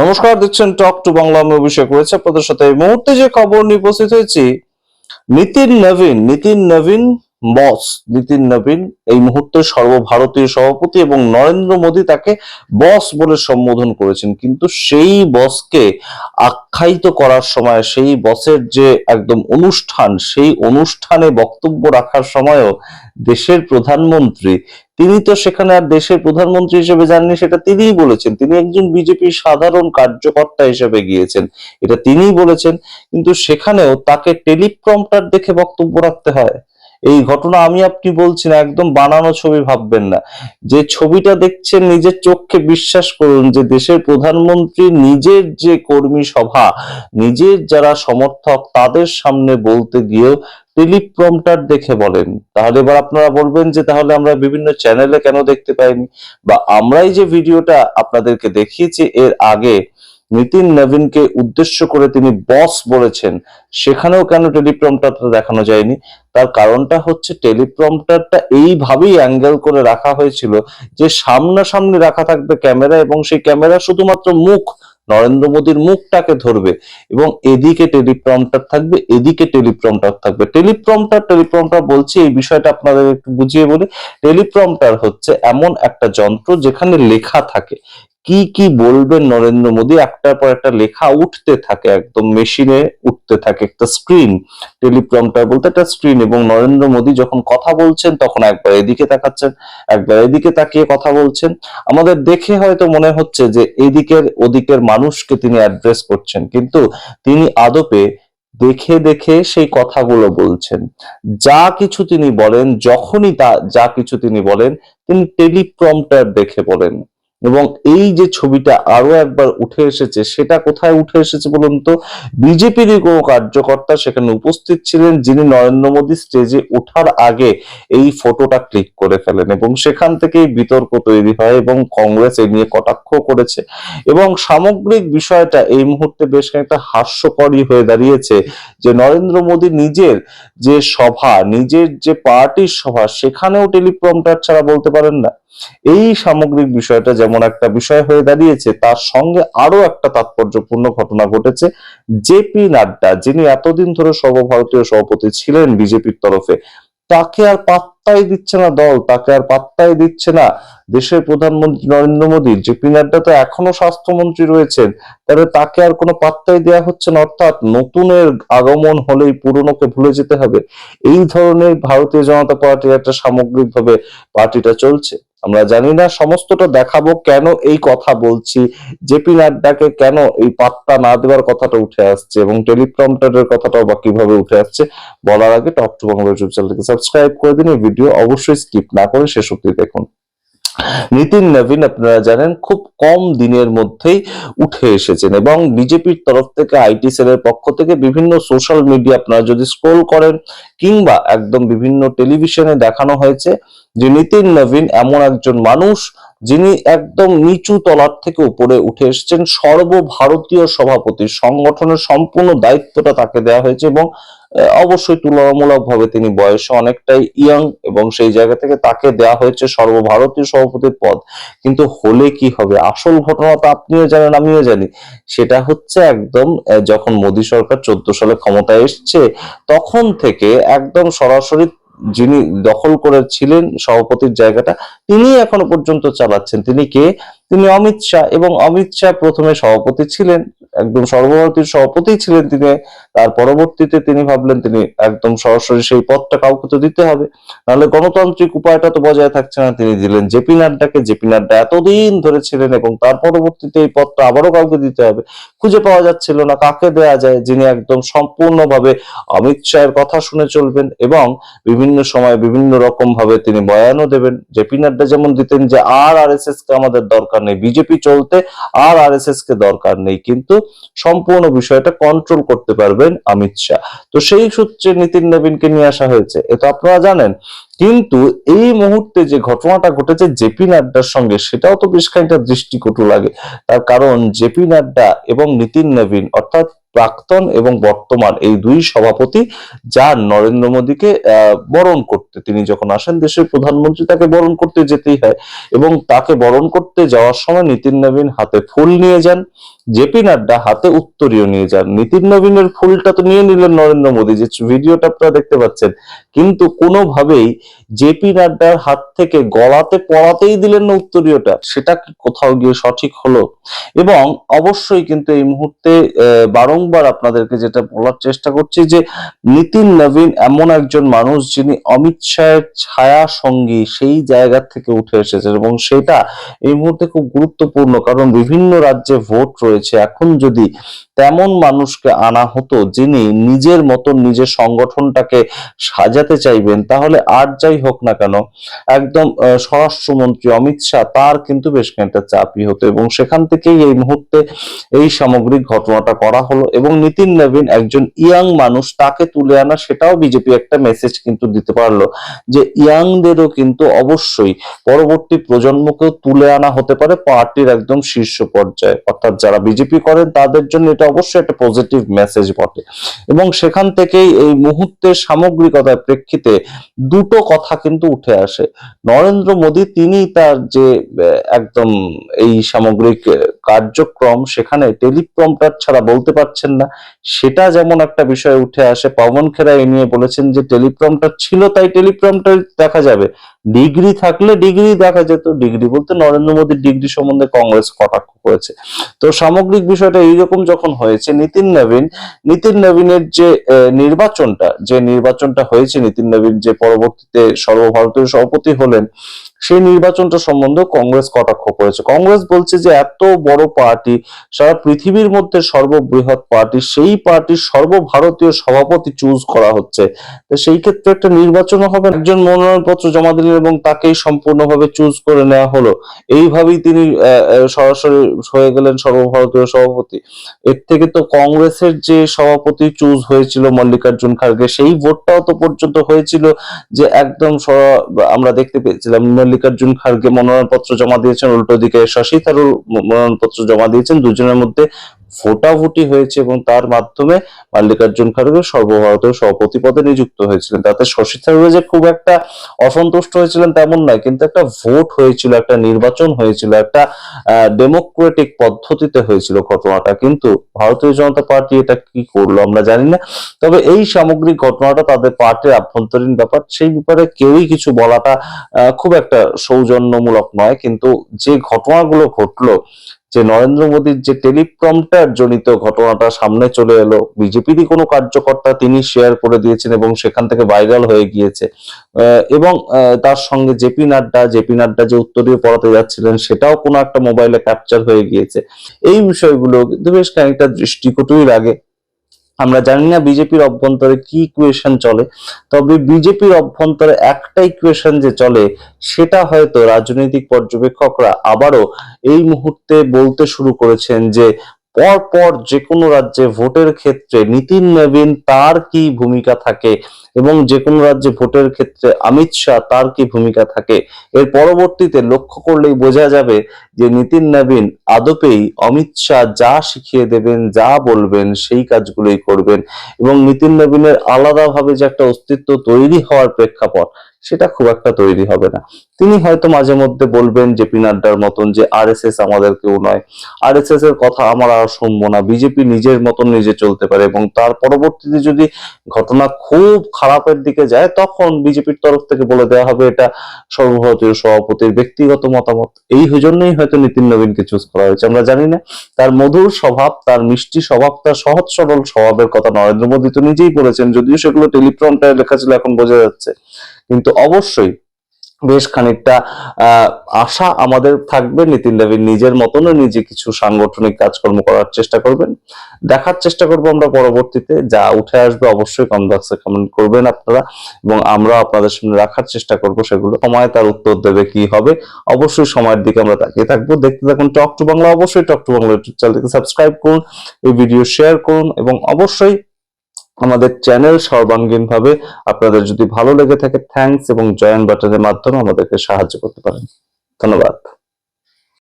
নমস্কার, দেখছেন talk to Bangla. আমি অভিষেক রয়েছে আপনাদের সাথে। এই মুহূর্তে যে খবর নিয়ে উপস্থিত হয়েছি, নীতিন নবীন বস নীতিন নবীন এই মুহূর্তে সর্বভারতীয় সভাপতি এবং নরেন্দ্র মোদী তাকে বস বলে সম্বোধন করেছেন। কিন্তু সেই বসকে আখ্যায়িত করার সময়, সেই বসের যে একদম অনুষ্ঠান, সেই অনুষ্ঠানে বক্তব্য রাখার সময়ও দেশের প্রধানমন্ত্রী, তিনি তো সেখানে আর দেশের প্রধানমন্ত্রী হিসেবে যাননি, সেটা তিনিই বলেছেন। তিনি একজন বিজেপির সাধারণ কার্যকর্তা হিসেবে গিয়েছেন, এটা তিনিই বলেছেন। কিন্তু সেখানেও তাকে টেলিপ্রম্পটার দেখে বক্তব্য রাখতে হয়। এই ঘটনা আমি আপনি বলছি না, একদম বানানো ছবি ভাববেন না। যে ছবিটা দেখছেন নিজের চোখে বিশ্বাস করুন, যে দেশের প্রধানমন্ত্রী নিজের যে কর্মী সভা, নিজের যারা সমর্থক, তাদের সামনে বলতে গিয়েও টেলিপ্রম্পটার দেখে বলেন। তাহলে এবার আপনারা বলবেন যে তাহলে আমরা বিভিন্ন চ্যানেলে কেন দেখতে পাইনি, বা আমরাই যে ভিডিওটা আপনাদেরকে দেখিয়েছি এর আগে নীতিন নবীনকে উদ্দেশ্য করে তিনি বস বলেছেন, সেখানেও কেন টেলিপ্রম্পটারটা দেখানো যায়নি? তার কারণটা হচ্ছে টেলিপ্রম্পটারটা এইভাবেই অ্যাঙ্গেল করে রাখা হয়েছিল যে সামনাসামনি রাখা থাকবে ক্যামেরা, এবং সেই ক্যামেরা শুধুমাত্র নরেন্দ্র মোদীর মুখটাকে ধরবে, এবং এদিকে টেলিপ্রম্পটার থাকবে, এদিকে টেলিপ্রম্পটার থাকবে। টেলিপ্রম্পটার বলছি, এই বিষয়টা আপনাদের একটু বুঝিয়ে বলি। টেলিপ্রম্পটার হচ্ছে এমন একটা যন্ত্র যেখানে লেখা থাকে, কি কি বলবেন নরেন্দ্র মোদী, একটার পর একটা লেখা উঠতে থাকে, একদম মেশিনে উঠতে থাকে, একটা স্ক্রিন। টেলিপ্রম্পটার বলতে একটা স্ক্রিন, এবং নরেন্দ্র মোদী যখন কথা বলছেন তখন একবার এদিকে তাকাচ্ছেন, একবার এদিকে তাকিয়ে কথা বলছেন। আমাদের দেখে হয়তো মনে হচ্ছে যে এদিকের ওদিকের মানুষকে তিনি অ্যাড্রেস করছেন, কিন্তু তিনি আদপে দেখে দেখে সেই কথাগুলো বলছেন। যা কিছু তিনি বলেন, যখনই যা কিছু তিনি বলেন, তিনি টেলিপ্রম্পটার দেখে বলেন। এবং এই যে ছবিটা আরো একবার উঠে এসেছে, সেটা কোথায় উঠে এসেছে বলুন তো? বিজেপির কোনো কার্যকর্তা সেখানে উপস্থিত ছিলেন, যিনি নরেন্দ্র মোদী স্টেজে ওঠার আগে এই ফটোটা ক্লিক করে ফেলেন, এবং সেখান থেকেই বিতর্ক তৈরি হয়, এবং কংগ্রেস এ নিয়ে কটাক্ষ করেছে। এবং সামগ্রিক বিষয়টা এই মুহূর্তে বেশ একটা হাস্যকরই হয়ে দাঁড়িয়েছে, যে নরেন্দ্র মোদী নিজের যে সভা, নিজের যে পার্টির সভা, সেখানেও টেলিপ্রম্পটার ছাড়া বলতে পারেন না। এই সামগ্রিক বিষয়টা যেমন একটা বিষয় হয়ে দাঁড়িয়েছে, তার সঙ্গে আরো একটা তাৎপর্যপূর্ণ ঘটনা ঘটেছে। জেপি নাড্ডা, যিনি এতদিন ধরে সর্বভারতীয় সভাপতি ছিলেন বিজেপির তরফে, তাকে আর পাত্তাই দিচ্ছে না দল, তাকে আর পাত্তাই দিচ্ছে না দেশের প্রধানমন্ত্রী নরেন্দ্র মোদী। জেপি নাড্ডা তো এখনো স্বাস্থ্যমন্ত্রী রয়েছেন, তাহলে তাকে আর কোনো পাত্তাই দেওয়া হচ্ছে না। অর্থাৎ নতুনের আগমন হলেই পুরনোকে ভুলে যেতে হবে, এই ধরনের ভারতীয় জনতা পার্টির একটা সামগ্রিকভাবে পার্টিটা চলছে। আমরা জানি না, সমস্তটা দেখাবো কেন এই কথা বলছি, জেপি নাড্ডাকে কেন এই পাত্তা না দেওয়ার কথাটা উঠে আসছে, এবং টেলিপ্রম্পটারের কথাটাও বা কিভাবে উঠে আসছে বলার আগে টক টু বাংলা ইউটিউব চ্যানেলকে সাবস্ক্রাইব করে দিন। এই ভিডিও অবশ্যই স্কিপ না করে শেষ অবধি দেখুন। নীতিন নবীন, আপনারা জানেন, খুব কম দিনের মধ্যেই উঠে এসেছেন, এবং বিজেপির তরফ থেকে, আইটি সেলের পক্ষ থেকে বিভিন্ন সোশ্যাল মিডিয়া আপনারা যদি স্ক্রোল করেন, কিংবা একদম বিভিন্ন টেলিভিশনে দেখানো হয়েছে যে নীতিন নবীন এমন একজন মানুষ যিনি একদম নিচু তলার থেকে উপরে উঠে এসেছেন, সর্বভারতীয় সভাপতি, সংগঠনের সম্পূর্ণ দায়িত্বটা তাকে দেওয়া হয়েছে, এবং অবশ্যই তুলনামূলকভাবে তিনি বয়সে অনেকটাই ইয়াং, এবং সেই জায়গা থেকে তাকে দেওয়া হয়েছে সর্বভারতীয় সভাপতির পদ। কিন্তু হলে কি হবে, আসল ঘটনা তো আপনিও জানেন, আমিও জানি। সেটা হচ্ছে একদম যখন মোদী সরকার 14 সালে ক্ষমতায় এসছে, তখন থেকে একদম সরাসরি যিনি দখল করেছিলেন সভাপতির জায়গাটা, তিনি এখনো পর্যন্ত চালাচ্ছেন। তিনি কে? তিনি অমিত শাহ। এবং অমিত শাহ প্রথমে সভাপতি ছিলেন, একদম সর্বভারতীয় সভাপতি ছিলেন তিনি। তার পরবর্তীতে তিনি ভাবলেন তিনি একদম সরাসরি সেই পদটা কাউকে তো দিতে হবে, নাহলে গণতান্ত্রিক উপায়টা তো বজায় থাকছে না। তিনি দিলেন জেপি নাড্ডাকে। জেপি নাড্ডা এতদিন ধরে ছিলেন, এবং তার পরবর্তীতে এই পদটা আবারও কাউকে দিতে হবে। খুঁজে পাওয়া যাচ্ছিল না কাকে দেয়া যায়, যিনি একদম সম্পূর্ণভাবে অমিত শাহের কথা শুনে চলবেন, এবং বিভিন্ন সময় বিভিন্ন রকম ভাবে তিনি বয়ানও দেবেন। জেপি নাড্ডা যেমন দিতেন যে RSS কে আমাদের দরকার নেই, বিজেপি চলতে RSS কে দরকার নেই, কিন্তু সম্পূর্ণ বিষয়টা কন্ট্রোল করতে পারবেন অমিত শাহ। তো সেই সূত্রে নীতিন নবীনকে নিয়ে আসা হয়েছে, এটা আপনারা জানেন। কিন্তু এই মুহূর্তে যে ঘটনাটা ঘটেছে জেপি নাড্ডার সঙ্গে, সেটাও তো বেশ খানিকটা দৃষ্টিকটু লাগে। তার কারণ জেপি নাড্ডা এবং নীতিন নবীন, অর্থাৎ প্রাক্তন এবং বর্তমান, এই দুই সভাপতি যার নরেন্দ্র মোদীকে বরণ করতে, তিনি যখন আসেন দেশের প্রধানমন্ত্রী, তাকে বরণ করতে যেতেই হয়, এবং তাকে বরণ করতে যাওয়ার সময় নীতিন নবীন হাতে ফুল নিয়ে যান, জেপি নাড্ডা হাতে উত্তরীয় নিয়ে যান। নীতিন নবীনের ফুলটা তো নিয়ে নিলেন নরেন্দ্র মোদী, যে ভিডিওটা আপনারা দেখতে পাচ্ছেন, কিন্তু কোনোভাবেই জেপি নাড্ডার হাত থেকে গলাতে পড়াতেই দিলেন না উত্তরীয়টা। সেটা কি কোথাও গিয়ে সঠিক হলো? এবং অবশ্যই কিন্তু এই মুহূর্তে বারংবার আপনাদেরকে যেটা বলার চেষ্টা করছি যে নীতিন নবীন এমন একজন মানুষ যিনি অমিত শাহের ছায়া সঙ্গী, সেই জায়গা থেকে উঠে এসেছেন, এবং সেটা এই মুহূর্তে খুব গুরুত্বপূর্ণ। কারণ বিভিন্ন রাজ্যে ভোট রয়েছে, এখন যদি তেমন মানুষকে আনা হতো যিনি নিজের মতন নিজের সংগঠনটাকে সাজাতে চাইবেন, তাহলে আর যাই হোক না কেন একদম স্বরাষ্ট্রমন্ত্রী অমিত শাহ তার কিন্তু বেশ খানিকটা চাপই হতো, এবং সেখান থেকেই এই মুহূর্তে এই সামগ্রিক ঘটনাটা করা হলো। এবং নীতিন নবীন একজন ইয়াং মানুষ, তাকে তুলে আনা, সেটাও বিজেপি একটা মেসেজ কিন্তু দিতে পারলো যে ইয়াংদেরও কিন্তু অবশ্যই পরবর্তী প্রজন্মকেও তুলে আনা হতে পারে পার্টির একদম শীর্ষ পর্যায়ে, অর্থাৎ যারা বিজেপি করেন তাদের জন্য এটা অবশ্যই একটা পজিটিভ মেসেজ বটে। এবং সেখান থেকেই এই মুহূর্তের সামগ্রিকতার প্রেক্ষিতে দুটো কথা কিন্তু উঠে আসে। নরেন্দ্র মোদী তিনি তার যে একদম এই সামগ্রিক কার্যক্রম, সেখানে টেলিপ্রম্পটার ছাড়া বলতে পারছেন না, সেটা যেমন একটা বিষয় উঠে আসে। পবন খেরা এই নিয়ে বলেছেন যে টেলিপ্রম্পটার ছিল তাই টেলিপ্রম্পটার দেখা যাবে, ডিগ্রি থাকলে ডিগ্রি দেখা যেত। ডিগ্রি বলতে নরেন্দ্র মোদীর ডিগ্রি সম্বন্ধে কংগ্রেস কটাক্ষ করেছে। তো সামগ্রিক বিষয়টা এইরকম যখন হয়েছে, নীতিন নবীনের যে নির্বাচনটা হয়েছে, নীতিন নবীন যে পরবর্তীতে সর্বভারতীয় সভাপতি হলেন, সেই নির্বাচনটা সম্বন্ধে কংগ্রেস কটাক্ষ করেছে। কংগ্রেস বলছে যে এত বড় পার্টি, সারা পৃথিবীর মধ্যে সর্ববৃহৎ পার্টি, সেই পার্টির সর্বভারতীয় সভাপতি চুজ করা হচ্ছে, তো সেই ক্ষেত্রে একটা নির্বাচনও হবে। একজন মনোনয়নপত্র জমা দিলেন এবং তাকেই সম্পূর্ণভাবে চুজ করে নেওয়া হলো, এইভাবেই তিনি সরাসরি হয়ে গেলেন সর্বভারতীয় সভাপতি। এর থেকে তো কংগ্রেসের যে সভাপতি চুজ হয়েছিল মল্লিকার্জুন খাড়গে, সেই ভোটটাও তো পর্যন্ত হয়েছিল যে একদম আমরা দেখতে পেয়েছিলাম মল্লিকার্জুন খাড়গে মনোনয়নপত্র জমা দিয়েছেন, উল্টো দিকে শশী থারুর মনোনয়নপত্র জমা দিয়েছেন, দুজনের মধ্যে ভোটাভুটি হয়েছে, এবং তার মাধ্যমে মল্লিকার্জুন খাড়গে সর্বভারতীয় সভাপতি পদে নিযুক্ত হয়েছিলেন। তাতে শশী থারুর যে খুব একটা অসন্তুষ্ট হয়েছিলেন তেমন নয়, কিন্তু একটা ভোট হয়েছিল, একটা নির্বাচন হয়েছিল, একটা ডেমোক্রেটিক পদ্ধতিতে হয়েছিল ঘটনাটা। কিন্তু ভারতীয় জনতা পার্টি এটা কি করলো আমরা জানি না। তবে এই সামগ্রিক ঘটনাটা তাদের পার্টির আভ্যন্তরীণ ব্যাপার, সেই ব্যাপারে কেউই কিছু বলাটা খুব একটা সৌজন্যমূলক নয়। কিন্তু যে ঘটনাগুলো ঘটলো, যে নরেন্দ্র মোদীর যে টেলিপ্রম্পটার জনিত ঘটনাটা সামনে চলে এলো, বিজেপিরই কোনো কার্যকর্তা তিনি শেয়ার করে দিয়েছেন এবং সেখান থেকে ভাইরাল হয়ে গিয়েছে। এবং তার সঙ্গে জেপি নাড্ডা যে উত্তরীয় পড়াতে যাচ্ছিলেন, সেটাও কোনো একটা মোবাইলে ক্যাপচার হয়ে গিয়েছে। এই বিষয়গুলো কিন্তু বেশ খানিকটা দৃষ্টিকটুই লাগে। আমরা জানি না বিজেপির অভ্যন্তরে কি ইকুয়েশন চলে, তবে বিজেপির অভ্যন্তরে একটা ইকুয়েশন যে চলে, সেটা হয়তো রাজনৈতিক পর্যবেক্ষকরা আবারও এই মুহূর্তে বলতে শুরু করেছেন যে পর পর যে কোনো রাজ্যে ভোটের ক্ষেত্রে নীতিন নবীন তার কি ভূমিকা থাকে, এবং যে কোনো রাজ্যে ভোটের ক্ষেত্রে অমিত শাহ তার কি ভূমিকা থাকে, এর পরবর্তীতে লক্ষ্য করলেই বোঝা যাবে যে নীতিন নবীন আদপেই অমিত শাহ যা শিখিয়ে দেবেন, যা বলবেন, সেই কাজগুলোই করবেন। এবং নীতিন নবীনের আলাদাভাবে যে একটা অস্তিত্ব তৈরি হওয়ার প্রেক্ষাপট, সেটা খুব একটা তৈরি হবে না। তিনি হয়তো মাঝে মধ্যে বলবেন জেপি নাড্ডার মতন যে আরএসএস আমাদের কেউ নয়, আরএসএস এর কথা আমরা আর শুনবো না, বিজেপি নিজের মতন নিজে চলতে পারে। এবং তার পরবর্তীতে যদি ঘটনা খুব খারাপের দিকে যায়, তখন বিজেপির তরফ থেকে বলে দেওয়া হবে এটা সর্বভারতীয় সভাপতির ব্যক্তিগত মতামত। এই জন্যই হয়তো নীতিন নবীনকে চুজ করা হয়েছে, আমরা জানি না। তার মধুর স্বভাব, তার মিষ্টি স্বভাব, তার সহজ সরল স্বভাবের কথা নরেন্দ্র মোদী তো নিজেই বলেছেন, যদিও সেগুলো টেলিপ্রম্পটারে লেখা ছিল, এখন বোঝা যাচ্ছে। কিন্তু অবশ্যই বেশ খানিকটা আশা আমাদের থাকবে, নীতিন নবীন নিজের মতন নিজে কিছু সাংগঠনিক কাজকর্ম করার চেষ্টা করবেন। দেখার চেষ্টা করবো আমরা পরবর্তীতে যা উঠে আসবে, অবশ্যই কমেন্ট বক্সে কমেন্ট করবেন আপনারা, এবং আমরা আপনাদের সামনে রাখার চেষ্টা করব সেগুলো। সময় তার উত্তর দেবে কি হবে, অবশ্যই সময়ের দিকে আমরা তাকিয়ে থাকবো। দেখতে থাকুন টক টু বাংলা, অবশ্যই টক টু বাংলা ইউটিউব চ্যানেলকে সাবস্ক্রাইব করুন, এই ভিডিও শেয়ার করুন, এবং অবশ্যই আমাদের চ্যানেল সর্বাঙ্গীন ভাবে আপনাদের যদি ভালো লেগে থাকে, থ্যাঙ্কস এবং জয়েন বাটনের মাধ্যমে আমাদেরকে সাহায্য করতে পারেন। ধন্যবাদ।